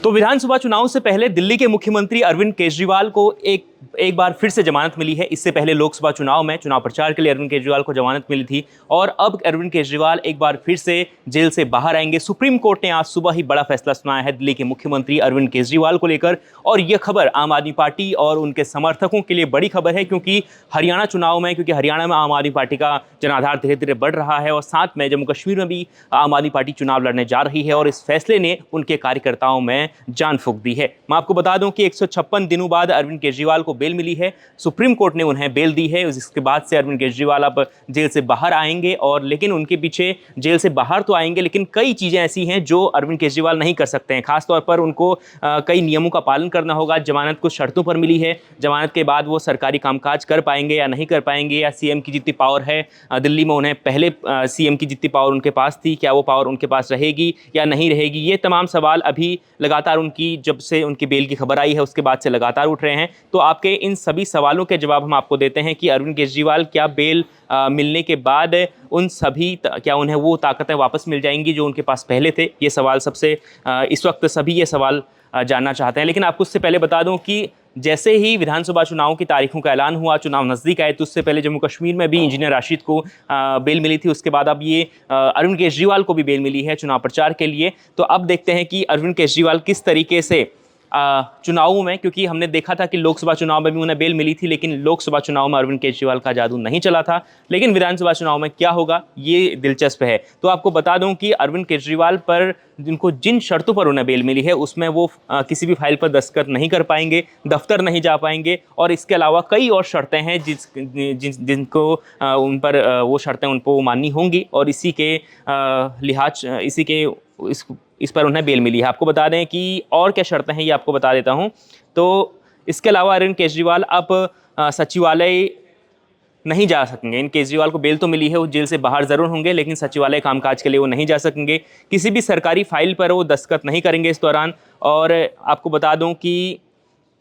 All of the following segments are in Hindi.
तो विधानसभा चुनाव से पहले दिल्ली के मुख्यमंत्री अरविंद केजरीवाल को एक बार फिर से जमानत मिली है। इससे पहले लोकसभा चुनाव में चुनाव प्रचार के लिए अरविंद केजरीवाल को जमानत मिली थी और अब अरविंद केजरीवाल एक बार फिर से जेल से बाहर आएंगे। सुप्रीम कोर्ट ने आज सुबह ही बड़ा फैसला सुनाया है दिल्ली के मुख्यमंत्री अरविंद केजरीवाल को लेकर, और यह खबर आम आदमी पार्टी और उनके समर्थकों के लिए बड़ी खबर है, क्योंकि हरियाणा में आम आदमी पार्टी का जनाधार धीरे धीरे बढ़ रहा है और साथ में जम्मू कश्मीर में भी आम आदमी पार्टी चुनाव लड़ने जा रही है और इस फैसले ने उनके कार्यकर्ताओं में जान फूंक दी है। मैं आपको बता दूं कि 156 दिनों बाद अरविंद केजरीवाल को बेल मिली है। सुप्रीम कोर्ट ने उन्हें बेल दी है। इसके बाद से अरविंद केजरीवाल अब जेल से बाहर आएंगे, और लेकिन उनके पीछे जेल से बाहर तो आएंगे, लेकिन कई चीज़ें ऐसी हैं जो अरविंद केजरीवाल नहीं कर सकते हैं। खासतौर पर उनको कई नियमों का पालन करना होगा। जमानत कुछ शर्तों पर मिली है। जमानत के बाद वो सरकारी कामकाज कर पाएंगे या नहीं कर पाएंगे, या सीएम की जितनी पावर है दिल्ली में, उन्हें पहले सीएम की जितनी पावर उनके पास थी, क्या वो पावर उनके पास रहेगी या नहीं रहेगी, ये तमाम सवाल अभी लगातार उनकी जब से उनकी बेल की खबर आई है उसके बाद से लगातार उठ रहे हैं। तो आपके इन सभी सवालों के जवाब हम आपको देते हैं कि अरविंद केजरीवाल क्या बेल मिलने के बाद उन सभी क्या उन्हें वो ताकतें वापस मिल जाएंगी जो उनके पास पहले थे। ये सवाल सबसे इस वक्त सभी ये सवाल जानना चाहते हैं। लेकिन आपको उससे पहले बता दूं कि जैसे ही विधानसभा चुनाव की तारीखों का ऐलान हुआ, चुनाव नज़दीक आए, तो उससे पहले जम्मू कश्मीर में भी इंजीनियर राशिद को बेल मिली थी। उसके बाद अब ये अरविंद केजरीवाल को भी बेल मिली है चुनाव प्रचार के लिए। तो अब देखते हैं कि अरविंद केजरीवाल किस तरीके से चुनावों में, क्योंकि हमने देखा था कि लोकसभा चुनाव में भी उन्हें बेल मिली थी, लेकिन लोकसभा चुनाव में अरविंद केजरीवाल का जादू नहीं चला था। लेकिन विधानसभा चुनाव में क्या होगा ये दिलचस्प है। तो आपको बता दूं कि अरविंद केजरीवाल पर जिन शर्तों पर उन्हें बेल मिली है उसमें वो किसी भी फाइल पर दस्तखत नहीं कर पाएंगे, दफ्तर नहीं जा पाएंगे, और इसके अलावा कई और शर्तें हैं जिनको उन पर वो शर्तें उनको माननी होंगी, और इसी के इस पर उन्हें बेल मिली है। आपको बता दें कि और क्या शर्तें हैं ये आपको बता देता हूं। तो इसके अलावा अरविंद केजरीवाल अब सचिवालय नहीं जा सकेंगे। इन केजरीवाल को बेल तो मिली है, वो जेल से बाहर ज़रूर होंगे, लेकिन सचिवालय कामकाज के लिए वो नहीं जा सकेंगे। किसी भी सरकारी फाइल पर वो दस्तखत नहीं करेंगे इस दौरान। और आपको बता दूं कि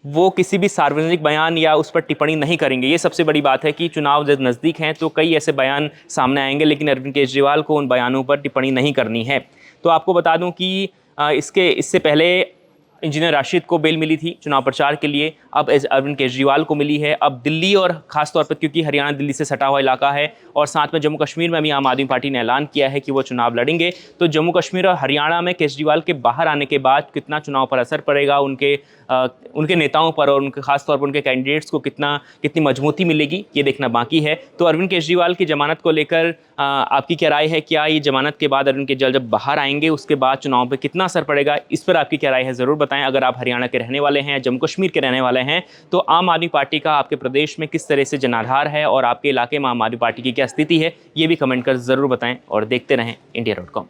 वो किसी भी सार्वजनिक बयान या उस पर टिप्पणी नहीं करेंगे। ये सबसे बड़ी बात है कि चुनाव जब नज़दीक हैं तो कई ऐसे बयान सामने आएंगे, लेकिन अरविंद केजरीवाल को उन बयानों पर टिप्पणी नहीं करनी है। तो आपको बता दूं कि इससे पहले इंजीनियर राशिद को बेल मिली थी चुनाव प्रचार के लिए, अब अरविंद केजरीवाल को मिली है। अब दिल्ली, और खासतौर पर क्योंकि हरियाणा दिल्ली से सटा हुआ इलाका है और साथ में जम्मू कश्मीर में भी आम आदमी पार्टी ने ऐलान किया है कि वो चुनाव लड़ेंगे, तो जम्मू कश्मीर और हरियाणा में केजरीवाल के बाहर आने के बाद कितना चुनाव पर असर पड़ेगा, उनके नेताओं पर और उनके खासतौर पर उनके कैंडिडेट्स को कितनी मजबूती मिलेगी, ये देखना बाकी है। तो अरविंद केजरीवाल की जमानत को लेकर आपकी क्या राय है? क्या ये जमानत के बाद अरविंद केजरीवाल जब बाहर आएंगे उसके बाद चुनाव पर कितना असर पड़ेगा, इस पर आपकी क्या राय है ज़रूर बताएं। अगर आप हरियाणा के रहने वाले हैं या जम्मू कश्मीर के रहने वाले हैं, तो आम आदमी पार्टी का आपके प्रदेश में किस तरह से जनाधार है और आपके इलाके में आम आदमी पार्टी की क्या स्थिति है, ये भी कमेंट कर ज़रूर बताएं। और देखते रहें India.com।